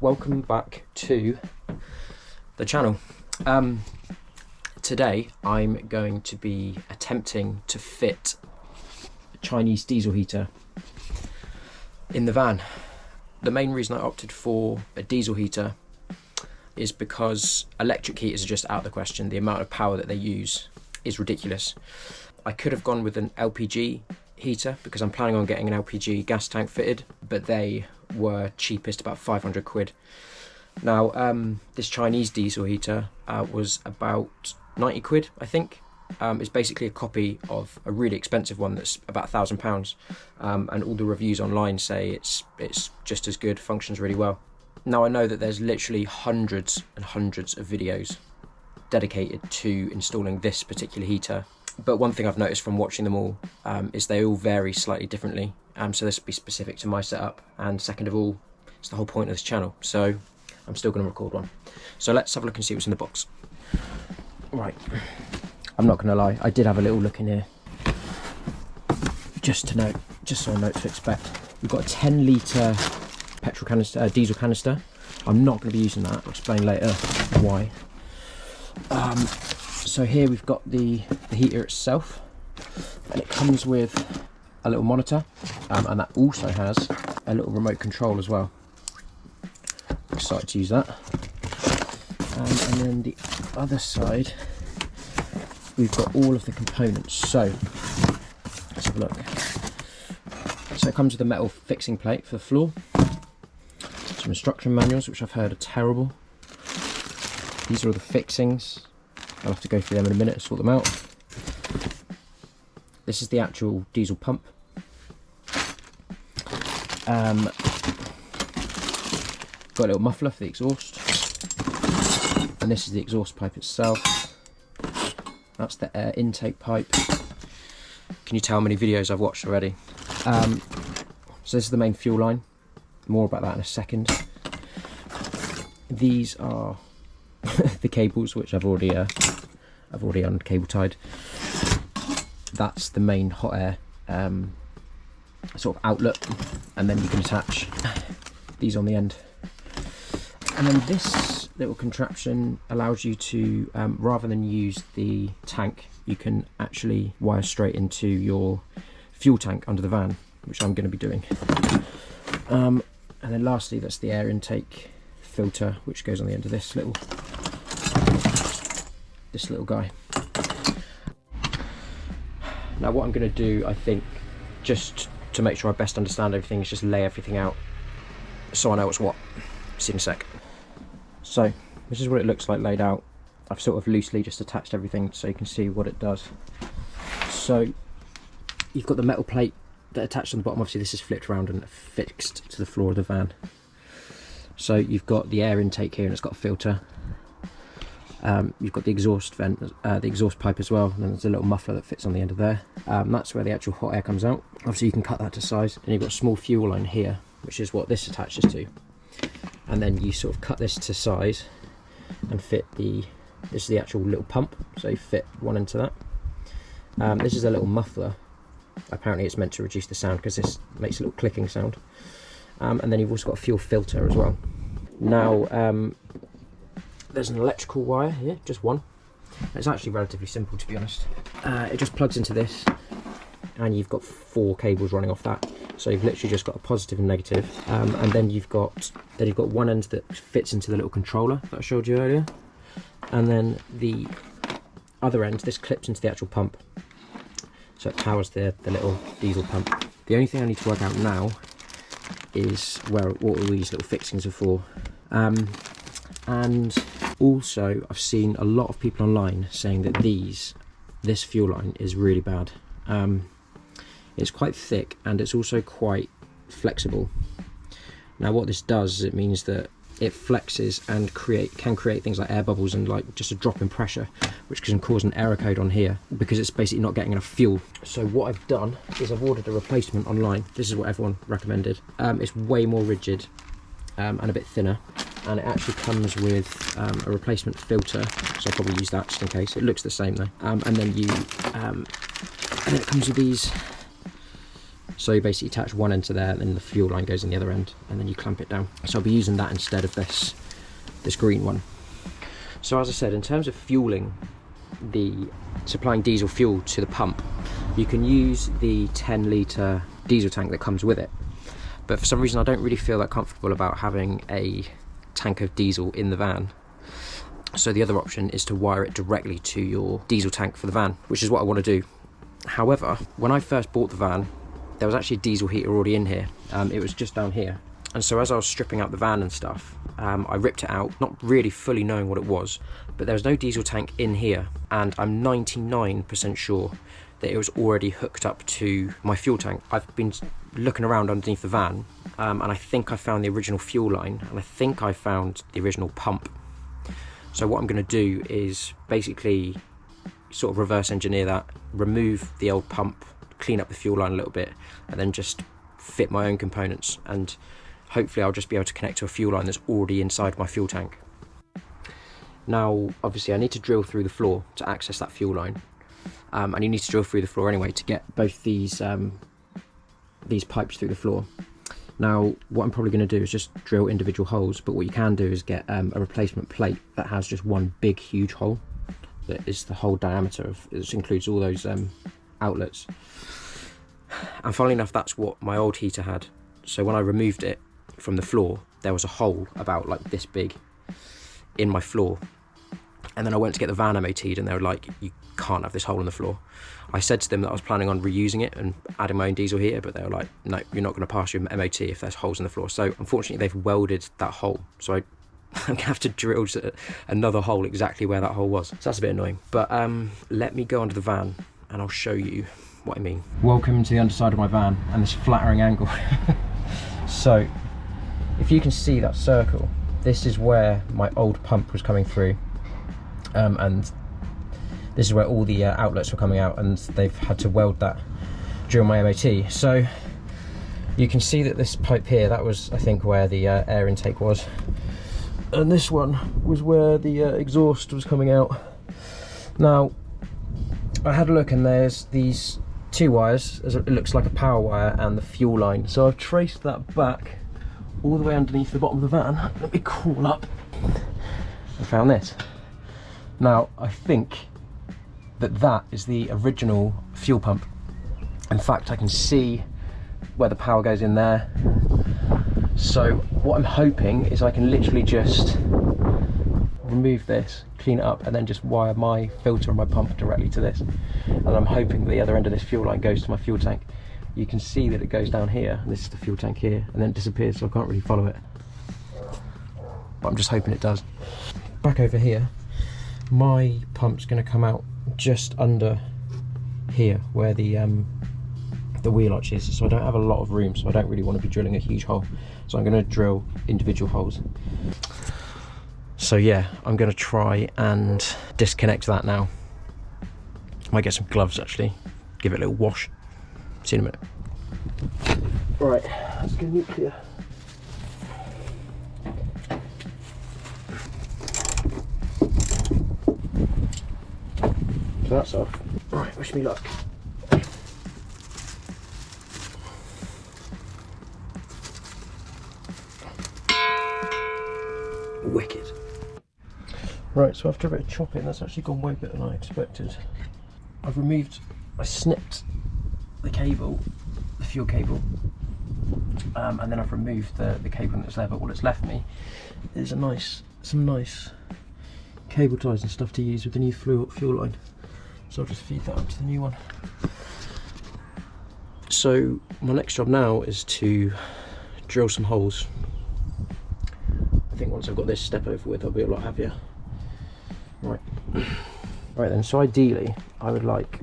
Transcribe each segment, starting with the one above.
welcome back to the channel. Today I'm going to be attempting to fit a Chinese diesel heater in the van. The main reason I opted for a diesel heater is because electric heaters are just out of the question. The amount of power that they use is ridiculous. I could have gone with an LPG heater because I'm planning on getting an LPG gas tank fitted, but they were cheapest, about 500 quid. Now this Chinese diesel heater was about 90 quid, I think. It's basically a copy of a really expensive one that's about £1,000, and all the reviews online say it's just as good, functions really well. Now I know that there's literally hundreds and hundreds of videos dedicated to installing this particular heater, but one thing I've noticed from watching them all is they all vary slightly differently. So this will be specific to my setup, and second of all, it's the whole point of this channel, so I'm still going to record one. So let's have a look and see what's in the box. Right, I'm not going to lie, I did have a little look in here just so I know what to expect. We've got a 10 litre petrol canister, diesel canister. I'm not going to be using that, I'll explain later why. So here we've got the heater itself, and it comes with a little monitor, and that also has a little remote control as well. Excited to use that. And then the other side, we've got all of the components. So let's have a look. So it comes with a metal fixing plate for the floor, some instruction manuals, which I've heard are terrible. These are all the fixings. I'll have to go through them in a minute and sort them out. This is the actual diesel pump. Got a little muffler for the exhaust. And this is the exhaust pipe itself. That's the air intake pipe. Can you tell how many videos I've watched already? So this is the main fuel line. More about that in a second. These are the cables, which I've already uncable tied. That's the main hot air sort of outlet, and then you can attach these on the end. And then this little contraption allows you to, rather than use the tank, you can actually wire straight into your fuel tank under the van, which I'm going to be doing. And then lastly, that's the air intake filter, which goes on the end of this little guy. Now what I'm going to do, I think, just to make sure I best understand everything, is just lay everything out so I know what's what. See you in a sec. So this is what it looks like laid out. I've sort of loosely just attached everything so you can see what it does. So you've got the metal plate that attached on the bottom. Obviously this is flipped around and fixed to the floor of the van. So you've got the air intake here, and it's got a filter. You've got the exhaust vent, the exhaust pipe as well, and then there's a little muffler that fits on the end of there. That's where the actual hot air comes out. Obviously you can cut that to size, and you've got a small fuel line here, which is what this attaches to. And then you sort of cut this to size and fit this is the actual little pump, so you fit one into that. This is a little muffler. Apparently it's meant to reduce the sound because this makes a little clicking sound. And then you've also got a fuel filter as well. Now there's an electrical wire here, just one. It's actually relatively simple, to be honest. It just plugs into this, and you've got 4 cables running off that. So you've literally just got a positive and negative, and then you've got one end that fits into the little controller that I showed you earlier, and then the other end, this clips into the actual pump, so it powers the little diesel pump. The only thing I need to work out now is what all these little fixings are for. And also I've seen a lot of people online saying that this fuel line is really bad. It's quite thick, and it's also quite flexible. Now what this does is it means that it flexes and can create things like air bubbles and like just a drop in pressure, which can cause an error code on here because it's basically not getting enough fuel. So what I've done is I've ordered a replacement online. This is what everyone recommended. It's way more rigid and a bit thinner, and it actually comes with a replacement filter, so I'll probably use that just in case. It looks the same though. And then it comes with these So you basically attach one end to there, and then the fuel line goes in the other end, and then you clamp it down. So I'll be using that instead of this green one. So as I said, in terms of fueling, supplying diesel fuel to the pump, you can use the 10-litre diesel tank that comes with it. But for some reason I don't really feel that comfortable about having a tank of diesel in the van. So the other option is to wire it directly to your diesel tank for the van, which is what I want to do. However, when I first bought the van, there was actually a diesel heater already in here. It was just down here. And so as I was stripping out the van and stuff, I ripped it out, not really fully knowing what it was, but there was no diesel tank in here. And I'm 99% sure that it was already hooked up to my fuel tank. I've been looking around underneath the van, and I think I found the original fuel line, and I think I found the original pump. So what I'm going to do is basically sort of reverse engineer that, remove the old pump, clean up the fuel line a little bit, and then just fit my own components, and hopefully I'll just be able to connect to a fuel line that's already inside my fuel tank. Now obviously I need to drill through the floor to access that fuel line, and you need to drill through the floor anyway to get both these pipes through the floor. Now what I'm probably going to do is just drill individual holes, but what you can do is get a replacement plate that has just one big huge hole that is the whole diameter of, it includes all those outlets. And funnily enough, that's what my old heater had. So when I removed it from the floor, there was a hole about like this big in my floor. And then I went to get the van MOT'd, and they were like, you can't have this hole in the floor. I said to them that I was planning on reusing it and adding my own diesel heater, but they were like, no, you're not going to pass your MOT if there's holes in the floor. So unfortunately they've welded that hole, so I'm going to have to drill another hole exactly where that hole was. So that's a bit annoying, but let me go under the van and I'll show you what I mean. Welcome to the underside of my van and this flattering angle. So if you can see that circle, this is where my old pump was coming through, and this is where all the outlets were coming out, and they've had to weld that during my MOT. So you can see that this pipe here, that was I think where the air intake was, and this one was where the exhaust was coming out. Now I had a look, and there's these two wires, as it looks like a power wire and the fuel line. So I've traced that back all the way underneath the bottom of the van. Let me crawl up. I found this. Now I think that is the original fuel pump. In fact, I can see where the power goes in there. So what I'm hoping is I can literally just remove this, clean it up, and then just wire my filter and my pump directly to this. And I'm hoping that the other end of this fuel line goes to my fuel tank. You can see that it goes down here, and this is the fuel tank here, and then it disappears, so I can't really follow it. But I'm just hoping it does. Back over here, my pump's going to come out just under here where the wheel arch is, so I don't have a lot of room, so I don't really want to be drilling a huge hole. So I'm going to drill individual holes. So yeah, I'm going to try and disconnect that now. Might get some gloves actually, give it a little wash. See you in a minute. Right, let's go nuclear. So that's off. Right, wish me luck. Wicked. Right, so after a bit of chopping, that's actually gone way better than I expected. I snipped the cable, the fuel cable, and then I've removed the cabling that's there, but what it's left me is some nice cable ties and stuff to use with the new fuel line. So I'll just feed that up to the new one. So my next job now is to drill some holes. I think once I've got this step over with, I'll be a lot happier. Right. Right then, so ideally I would like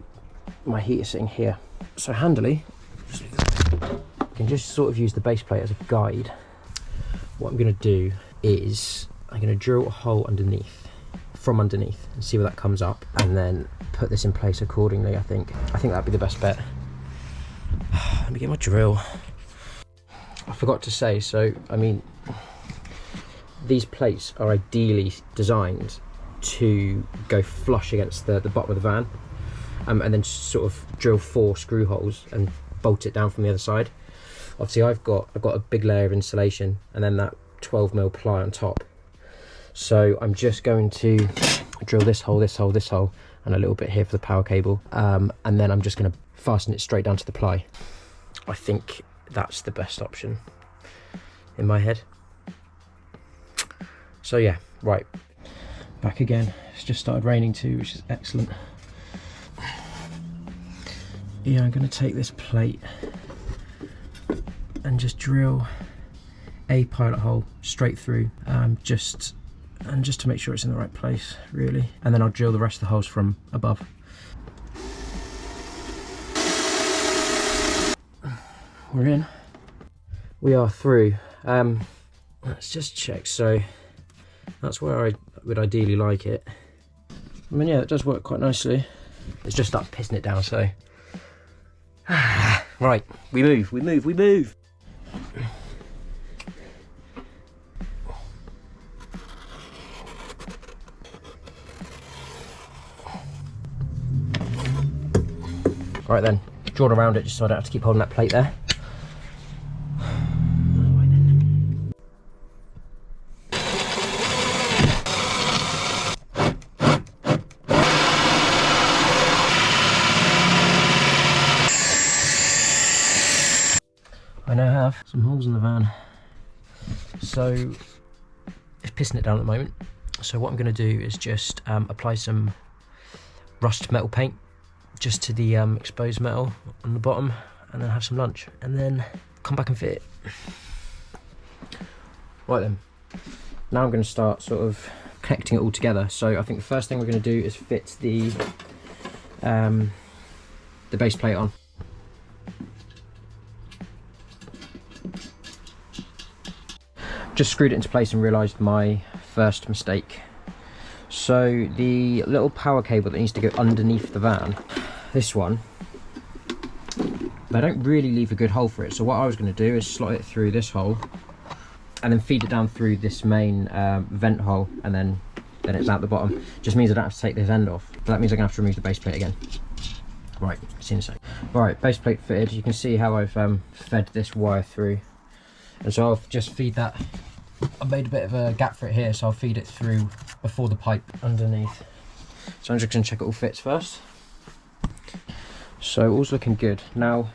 my heater sitting here. So handily, I can just sort of use the base plate as a guide. What I'm going to do is I'm going to drill a hole from underneath and see where that comes up, and then put this in place accordingly. I think that'd be the best bet. Let me get my drill. I forgot to say, so I mean, these plates are ideally designed to go flush against the bottom of the van, and then sort of drill 4 screw holes and bolt it down from the other side. Obviously I've got a big layer of insulation and then that 12mm ply on top. So I'm just going to drill this hole, this hole, this hole, and a little bit here for the power cable. And then I'm just going to fasten it straight down to the ply. I think that's the best option in my head. So yeah, right. Back again. It's just started raining too, which is excellent. Yeah, I'm going to take this plate and just drill a pilot hole straight through, just to make sure it's in the right place, really. And then I'll drill the rest of the holes from above. We're in. We are through. Let's just check. So that's where I would ideally like it. I mean, yeah, it does work quite nicely. It's just start pissing it down, so. Right, we move. Right then, drawn around it just so I don't have to keep holding that plate there. I now have some holes in the van, so it's pissing it down at the moment. So what I'm going to do is just apply some rust metal paint just to the exposed metal on the bottom, and then have some lunch, and then come back and fit it. Right then, now I'm going to start sort of connecting it all together. So I think the first thing we're going to do is fit the base plate on. Just screwed it into place and realised my first mistake. So the little power cable that needs to go underneath the van, this one, they don't really leave a good hole for it. So what I was going to do is slot it through this hole and then feed it down through this main vent hole, and then it's out the bottom. Just means I don't have to take this end off. But that means I'm going to have to remove the base plate again. Right, see in a sec. Right, base plate fitted. You can see how I've fed this wire through. And so I'll just feed that. I've made a bit of a gap for it here, so I'll feed it through before the pipe underneath. So I'm just going to check it all fits first. So all's looking good. Now,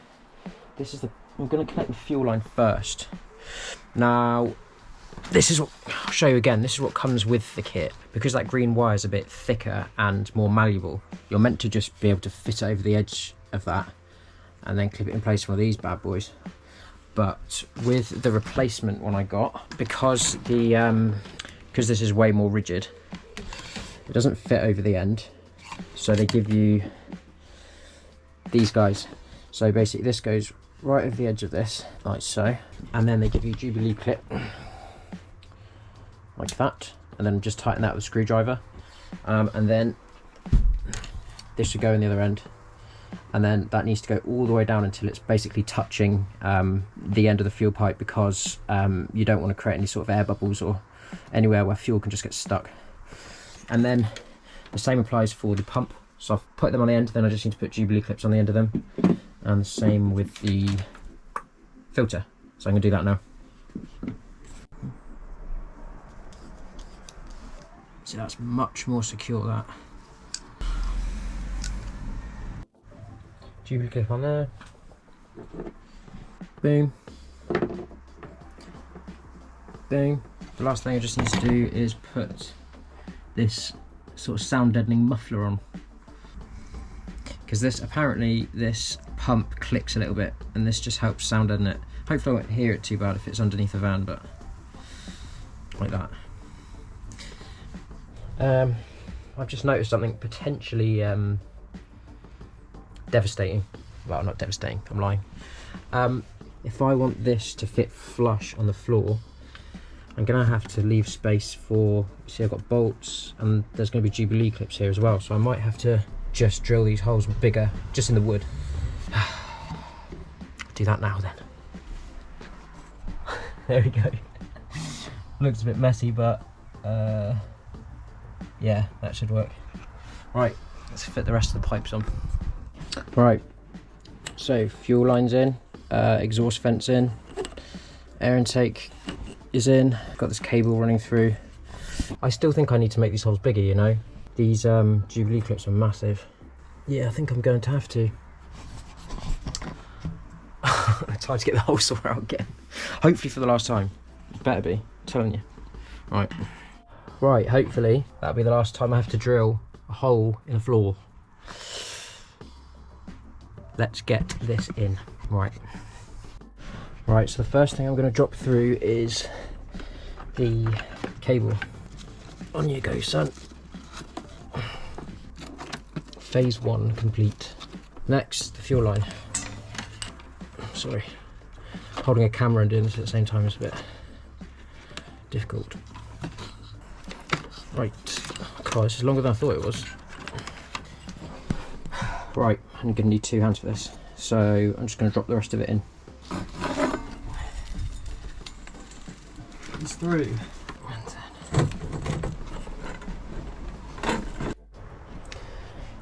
I'm going to connect the fuel line first. Now, this is what, I'll show you again, this is what comes with the kit. Because that green wire is a bit thicker and more malleable, you're meant to just be able to fit it over the edge of that and then clip it in place with one of these bad boys. But with the replacement one I got, because this is way more rigid, it doesn't fit over the end. So they give you these guys. So basically this goes right over the edge of this, like so. And then they give you a Jubilee clip, like that. And then just tighten that with a screwdriver. And then this should go in the other end. And then that needs to go all the way down until it's basically touching the end of the fuel pipe, because you don't want to create any sort of air bubbles or anywhere where fuel can just get stuck. And then the same applies for the pump. So I've put them on the end, then I just need to put Jubilee clips on the end of them. And the same with the filter. So I'm going to do that now. See, that's much more secure, that. Jubilee clip on there. Boom. Boom. The last thing I just need to do is put this sort of sound deadening muffler on. Because this pump clicks a little bit, and this just helps sound deaden it. Hopefully I won't hear it too bad if it's underneath the van, but like that. I've just noticed something potentially devastating. Well, not devastating, I'm lying. If I want this to fit flush on the floor, I'm gonna have to leave space for, see, I've got bolts and there's gonna be Jubilee clips here as well, so I might have to just drill these holes bigger, just in the wood. Do that now then. There we go. Looks a bit messy, but yeah, that should work. Right, let's fit the rest of the pipes on. Right, So fuel line's in, exhaust vent's in, air intake is in. Got this cable running through. I still think I need to make these holes bigger, you know. These Jubilee clips are massive. Yeah, I think I'm going to have to. Time to get the whole saw out again. Hopefully for the last time. It better be, I'm telling you. Right, hopefully that'll be the last time I have to drill a hole in the floor. Let's get this in. Right, so the first thing I'm going to drop through is the cable. On you go, son. Phase 1 complete. Next, the fuel line. Sorry, holding a camera and doing this at the same time is a bit difficult. Right, God, this is longer than I thought it was. Right, I'm going to need 2 hands for this, so I'm just going to drop the rest of it in. It's through.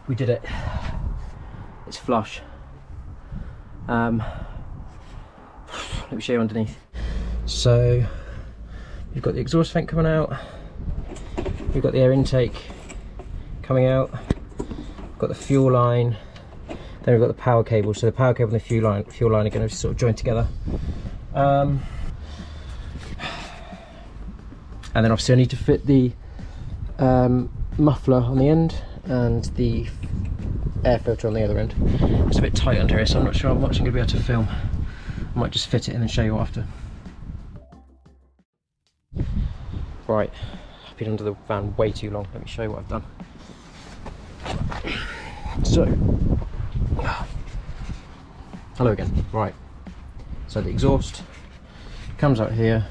We did it. It's flush. Let me show you underneath. So you've got the exhaust vent coming out, you've got the air intake coming out, we've got the fuel line, then we've got the power cable. So the power cable and the fuel line are going to sort of join together. And then obviously I need to fit the muffler on the end and the air filter on the other end. It's a bit tight under here, so I'm not sure how much I'm going to be able to film. I might just fit it in and show you after. Right, I've been under the van way too long. Let me show you what I've done. So, hello again. Right, so the exhaust comes out here,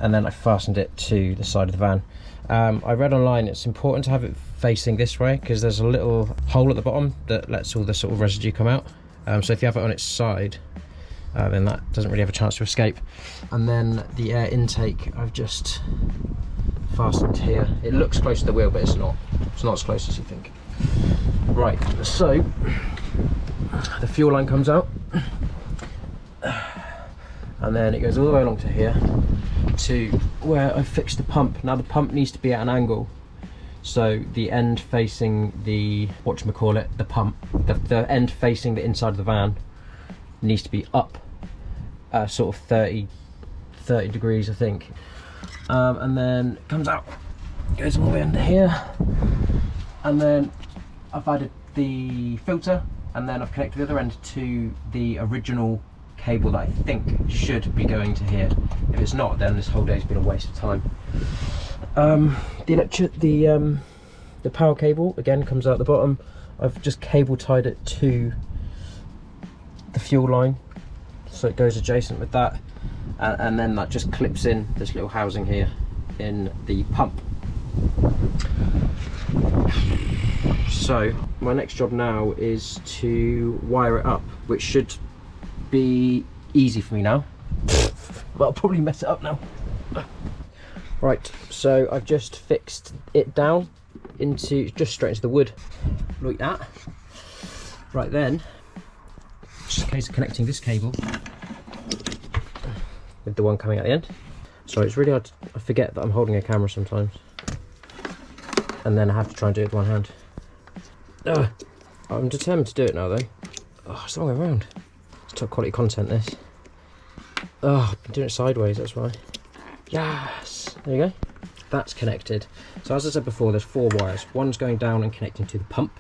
and then I fastened it to the side of the van. I read online it's important to have it facing this way because there's a little hole at the bottom that lets all the sort of residue come out. So if you have it on its side, then that doesn't really have a chance to escape. And then the air intake I've just fastened here. It looks close to the wheel, but it's not as close as you think. Right, so the fuel line comes out, and then it goes all the way along to here to where I fixed the pump. Now the pump needs to be at an angle, so the end facing the the pump, the end facing the inside of the van needs to be up sort of 30 degrees, I think. And then it comes out, goes all the way under here, and then I've added the filter, and then I've connected the other end to the original cable that I think should be going to here. If it's not, then this whole day's been a waste of time. The power cable again comes out the bottom. I've just cable tied it to the fuel line, so it goes adjacent with that, and then that just clips in this little housing here in the pump. So my next job now is to wire it up, which should be easy for me now, but I'll probably mess it up now. Right, so I've just fixed it down into just straight into the wood like that. Right, then just a case of connecting this cable with the one coming at the end. Sorry, it's really hard I forget that I'm holding a camera sometimes, and then I have to try and do it with one hand. I'm determined to do it now though. It's the wrong way around. It's top quality content, this. I've been doing it sideways, that's why. Yes, there you go. That's connected. So as I said before, there's 4 wires. One's going down and connecting to the pump,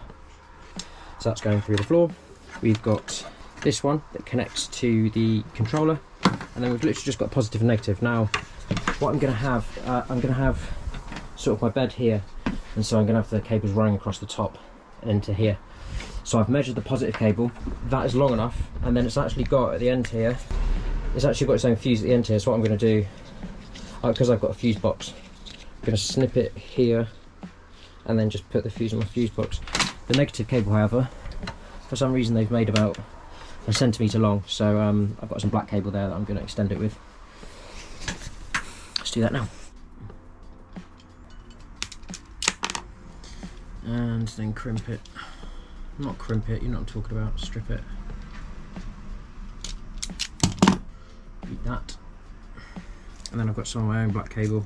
so that's going through the floor. We've got this one that connects to the controller, and then we've literally just got positive and negative. Now what I'm going to have, sort of my bed here, and so I'm going to have the cables running across the top and into here. So I've measured the positive cable, that is long enough, and then it's actually got at the end here, it's actually got its own fuse at the end here. So what I'm going to do, because I've got a fuse box, I'm going to snip it here and then just put the fuse in my fuse box. The negative cable, however, for some reason they've made about a centimetre long, so I've got some black cable there that I'm going to extend it with. Let's do that now. And then crimp it. Not crimp it, you know what I'm talking about, strip it. that. And then I've got some of my own black cable,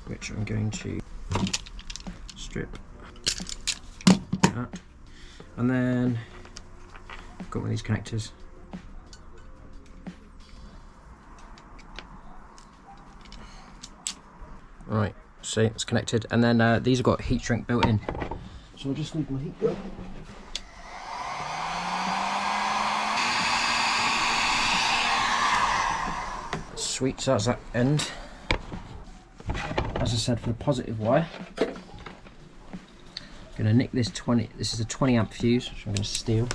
which I'm going to strip like that. And then I've got one of these connectors. Right, see, it's connected. And then these have got heat shrink built in. So I just need my heat gun. Sweet, so that's that end. As I said, for the positive wire, I'm going to nick this 20, this is a 20 amp fuse, which I'm going to steal.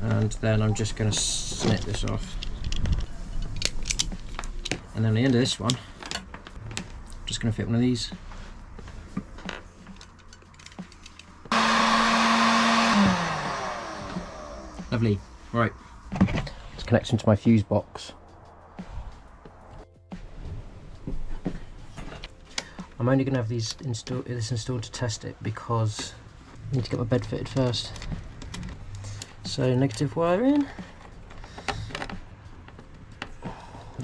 And then I'm just going to snip this off. And then the end of this one, I'm just going to fit one of these. Lovely. Right, let's connect into my fuse box. I'm only going to have this installed to test it because I need to get my bed fitted first. So negative wire in,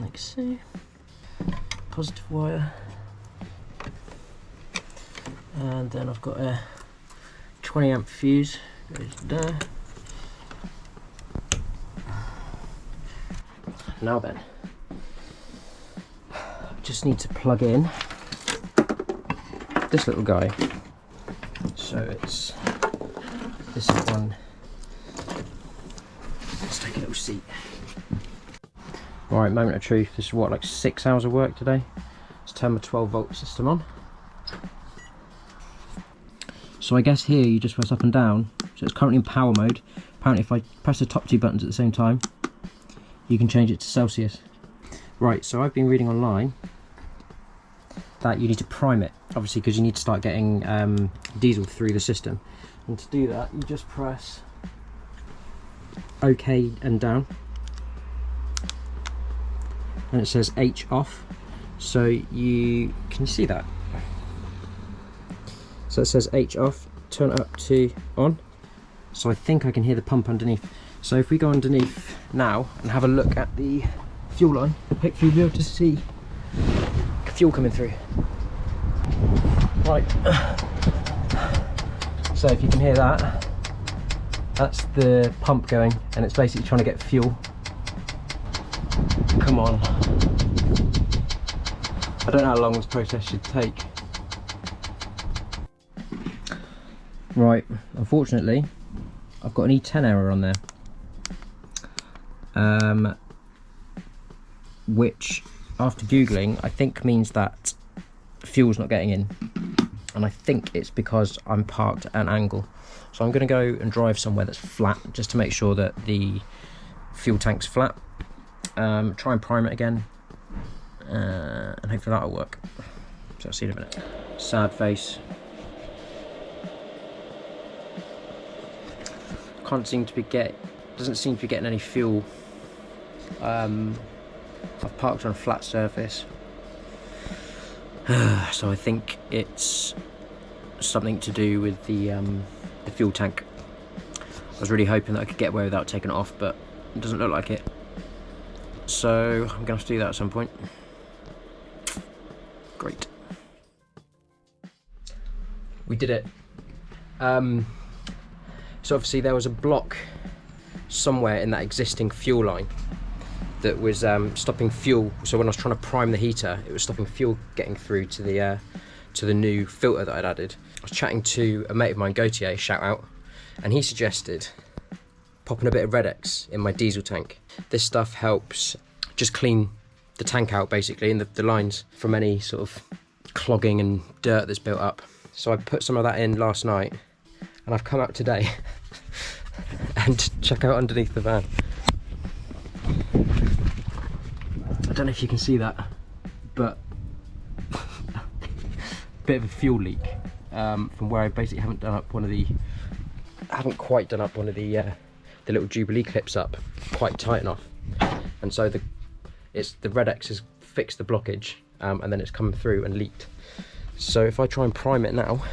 like so. Positive wire, and then I've got a 20 amp fuse goes there. Now then, I just need to plug in this little guy. So it's this is one. Let's take a little seat. Alright, moment of truth. This is what, like 6 hours of work today. Let's turn my 12 volt system on. So I guess here you just press up and down. So it's currently in power mode. Apparently if I press the top two buttons at the same time, you can change it to Celsius. Right, so I've been reading online that you need to prime it, obviously because you need to start getting diesel through the system. And to do that, you just press OK and down. And it says H off, so you can see that. So it says H off, turn it up to on. So I think I can hear the pump underneath. So if we go underneath now and have a look at the fuel line, hopefully you'll be able to see fuel coming through. Right, so if you can hear that, that's the pump going, and it's basically trying to get fuel. Come on. I don't know how long this process should take. Right, unfortunately, I've got an E10 error on there. Which, after Googling, I think means that fuel's not getting in. And I think it's because I'm parked at an angle. So I'm going to go and drive somewhere that's flat, just to make sure that the fuel tank's flat. Try and prime it again, and hopefully that'll work. So I'll see you in a minute. Sad face. Doesn't seem to be getting any fuel. I've parked on a flat surface, so I think it's something to do with the fuel tank. I was really hoping that I could get away without taking it off, but it doesn't look like it. So I'm gonna have to do that at some point. Great. We did it. So obviously there was a block somewhere in that existing fuel line that was stopping fuel. So when I was trying to prime the heater, it was stopping fuel getting through to the new filter that I'd added. I was chatting to a mate of mine, Gautier, shout out, and he suggested popping a bit of Red X in my diesel tank. This stuff helps just clean the tank out basically, and the lines from any sort of clogging and dirt that's built up. So I put some of that in last night, and I've come out today and check out underneath the van. I don't know if you can see that, but a bit of a fuel leak from where I basically haven't quite done up one of the little Jubilee clips up quite tight enough, and so the Red X has fixed the blockage, and then it's come through and leaked. So if I try and prime it now,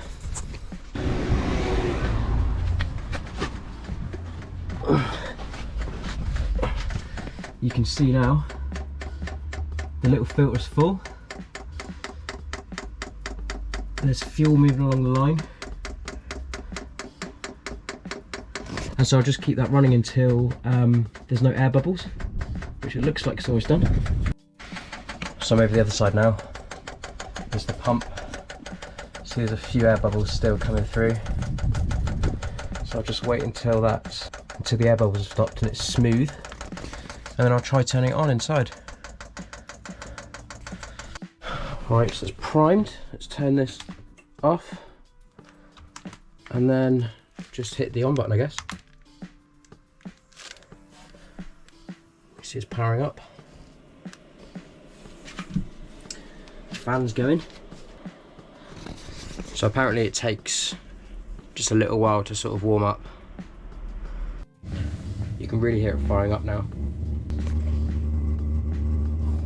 you can see now the little filter's full. There's fuel moving along the line. And so I'll just keep that running until there's no air bubbles, which it looks like it's always done. So I'm over the other side now. There's the pump. See, there's a few air bubbles still coming through. So I'll just wait until the air bubbles have stopped and it's smooth, and then I'll try turning it on inside. Alright, so it's primed. Let's turn this off and then just hit the on button, I guess. You see it's powering up. Fan's going. So apparently it takes just a little while to sort of warm up. You can really hear it firing up now.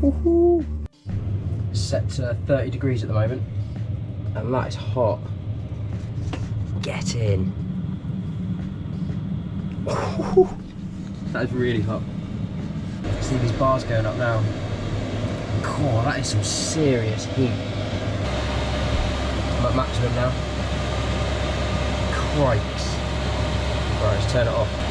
Woohoo! It's set to 30 degrees at the moment, and that is hot. Get in. Woohoo! That is really hot. See these bars going up now. God, that is some serious heat. I'm at maximum now. Crikes. Right, let's turn it off.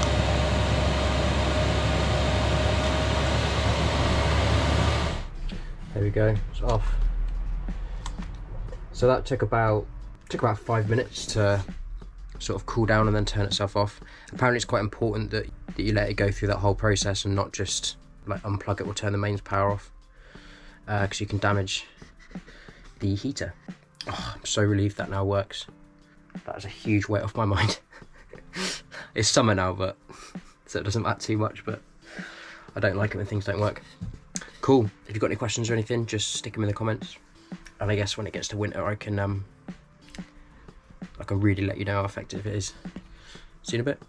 There we go, it's off. So that took about 5 minutes to sort of cool down and then turn itself off. Apparently it's quite important that you let it go through that whole process and not just like unplug it or turn the mains power off, because you can damage the heater. Oh, I'm so relieved that now works. That is a huge weight off my mind. It's summer now, but so it doesn't matter too much, but I don't like it when things don't work. Cool. If you've got any questions or anything, just stick them in the comments. And I guess when it gets to winter, I can really let you know how effective it is. See you in a bit.